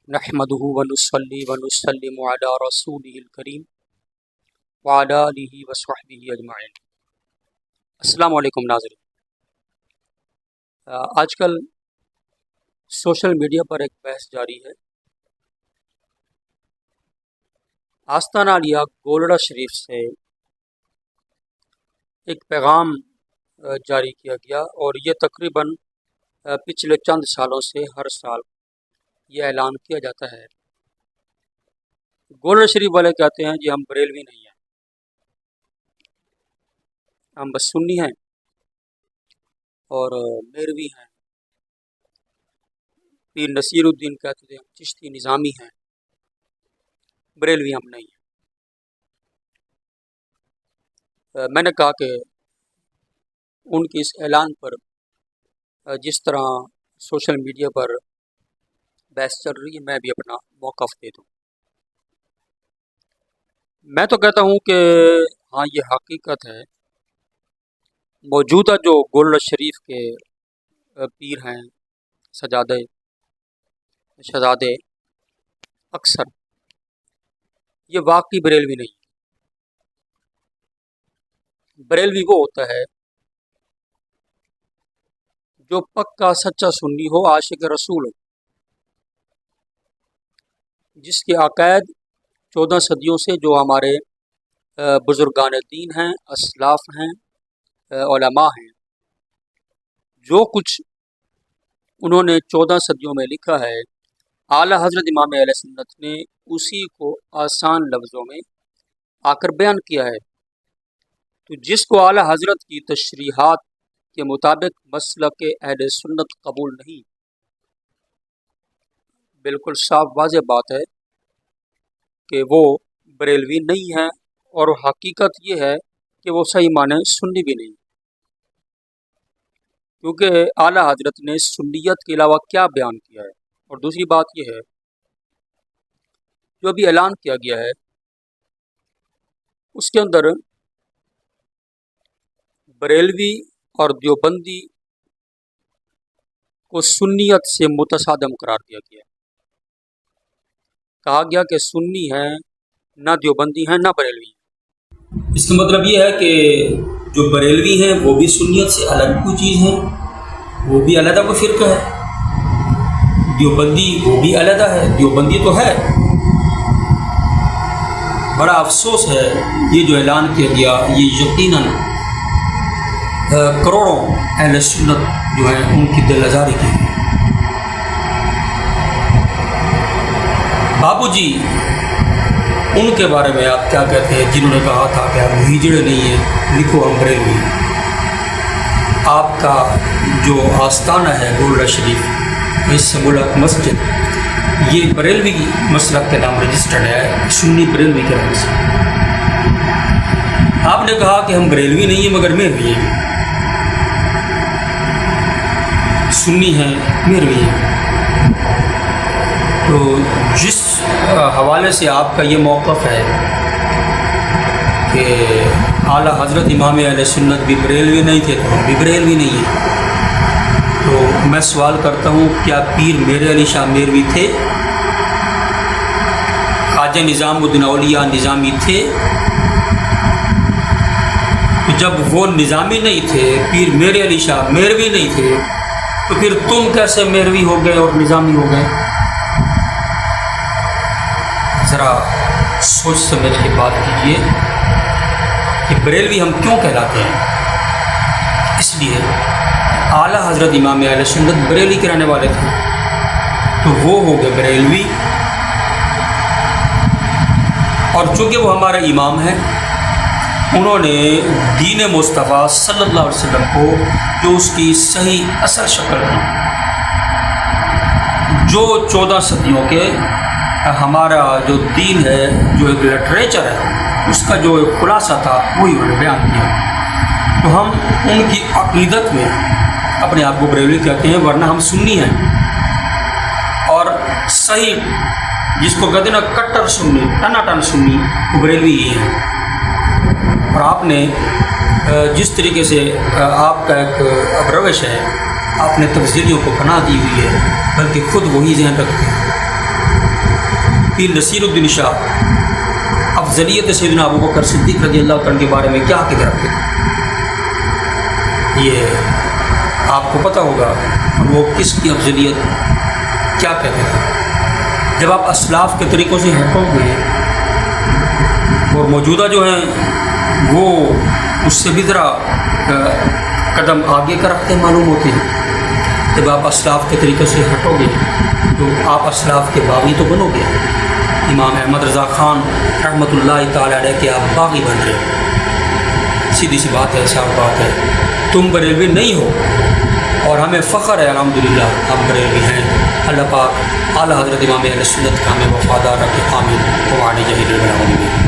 نحمده ونصلي ونسلم على رسوله الكريم وعلى آله وصحبه اجمعین۔ السلام علیکم ناظرین، آج کل سوشل میڈیا پر ایک بحث جاری ہے۔ آستانہ عالیہ گولڑہ شریف سے ایک پیغام جاری کیا گیا اور یہ تقریباً پچھلے چند سالوں سے ہر سال یہ اعلان کیا جاتا ہے۔ گولڑہ شریف والے کہتے ہیں جی ہم بریلوی نہیں ہیں، ہم بس سنی ہیں اور میروی ہیں۔ پیر نصیر الدین کہتے تھے ہم چشتی نظامی ہیں، بریلوی ہم نہیں ہیں۔ میں نے کہا کہ ان کے اس اعلان پر جس طرح سوشل میڈیا پر بحث چل رہی ہے، میں بھی اپنا موقف دے دوں۔ میں تو کہتا ہوں کہ ہاں یہ حقیقت ہے، موجودہ جو گولڑہ شریف کے پیر ہیں شہزادے اکثر یہ واقعی بریلوی نہیں۔ بریلوی وہ ہوتا ہے جو پکا سچا سنی ہو، عاشق رسول ہو، جس کے عقائد 14 صدیوں سے جو ہمارے بزرگان دین ہیں، اسلاف ہیں، علماء ہیں، جو کچھ انہوں نے 14 صدیوں میں لکھا ہے، اعلیٰ حضرت امام اہل سنت نے اسی کو آسان لفظوں میں آ کر بیان کیا ہے۔ تو جس کو اعلیٰ حضرت کی تشریحات کے مطابق مسلک اہل سنت قبول نہیں، بالکل صاف واضح بات ہے کہ وہ بریلوی نہیں ہے، اور حقیقت یہ ہے کہ وہ صحیح معنی سنی بھی نہیں، کیونکہ اعلیٰ حضرت نے سنیت کے علاوہ کیا بیان کیا ہے۔ اور دوسری بات یہ ہے جو ابھی اعلان کیا گیا ہے اس کے اندر بریلوی اور دیوبندی کو سنیت سے متصادم قرار دیا گیا ہے۔ کہا گیا کہ سنی ہیں نہ دیوبندی ہیں نہ بریلوی ہیں۔ اس کا مطلب یہ ہے کہ جو بریلوی ہیں وہ بھی سنیت سے الگ کوئی چیز ہے، وہ بھی علیحدہ کوئی فرقہ ہے۔ دیوبندی وہ بھی علیحدہ ہے، دیوبندی تو ہے۔ بڑا افسوس ہے یہ جو اعلان کیا گیا، یہ یقیناً کروڑوں اہل سنت جو ہیں ان کی دل آزاری کی ہے۔ بابو جی ان کے بارے میں آپ کیا کہتے ہیں جنہوں نے کہا تھا کہ ہم ہجڑے نہیں ہیں، لکھو ہم بریلوی ہیں؟ آپ کا جو آستانہ ہے گولڑہ شریف، اس سے ملک مسجد، یہ بریلوی مسلک کے نام رجسٹرڈ ہے، سنی بریلوی کے نام سے۔ آپ نے کہا کہ ہم بریلوی نہیں ہیں مگر میروی ہیں، سنی ہیں میروی ہیں۔ تو جس حوالے سے آپ کا یہ موقف ہے کہ اعلیٰ حضرت امام اہل سنت بھی بریلوی نہیں تھے تو ہم بھی بریلوی نہیں ہیں، تو میں سوال کرتا ہوں کیا پیر میر علی شاہ میروی تھے؟ خواجہ نظام الدین اولیاء نظامی تھے؟ تو جب وہ نظامی نہیں تھے، پیر میر علی شاہ میروی نہیں تھے، تو پھر تم کیسے میروی ہو گئے اور نظامی ہو گئے؟ ذرا سوچ سمجھ کے بات کیجیے کہ بریلوی ہم کیوں کہلاتے ہیں۔ اس لیے اعلیٰ حضرت امام اہل سنت بریلی کے رہنے والے تھے، تو وہ ہو گئے بریلوی، اور چونکہ وہ ہمارے امام ہیں، انہوں نے دین مصطفیٰ صلی اللہ علیہ وسلم کو جو اس کی صحیح اصل شکل ہے، جو 14 صدیوں کے ہمارا جو دین ہے، جو ایک لٹریچر ہے، اس کا جو ایک خلاصہ تھا وہی انہوں نے بیان کیا۔ تو ہم ان کی عقیدت میں اپنے آپ کو بریلوی کہتے ہیں، ورنہ ہم سنی ہیں، اور صحیح جس کو کہتے ہیں نا کٹر سنی، ٹنا ٹن سنی، وہ بریلوی ہی ہیں۔ اور آپ نے جس طریقے سے آپ کا ایک روش ہے، آپ نے تفضیلیوں کو پناہ دی ہوئی ہے، بلکہ خود وہی ذہن رکھتے ہیں۔ پیر نصیر الدین شاہ افضلیت سیدنا ابو بکر صدیق رضی اللہ عنہ کے بارے میں کیا عقیدہ رکھتے تھے؟ یہ آپ کو پتہ ہوگا، اور وہ کس کی افضلیت کیا کہتے تھے۔ جب آپ اسلاف کے طریقوں سے ہٹو گے اور موجودہ جو ہیں وہ اس سے بھی ذرا قدم آگے کا رکھتے معلوم ہوتے ہیں، جب آپ اسلاف کے طریقے سے ہٹو گے تو آپ اسلاف کے باغی تو بنو گے۔ امام احمد رضا خان رحمۃ اللہ تعالیٰ علیہ کے آپ باغی بن رہے، سیدھی سی بات ہے، صاف بات ہے۔ تم بریلوی نہیں ہو اور ہمیں فخر ہے الحمدللہ ہم بریلوی ہیں۔ اللہ پاک اعلیٰ حضرت امام اہل سنت کا ہمیں وفادار رکھے، آمین۔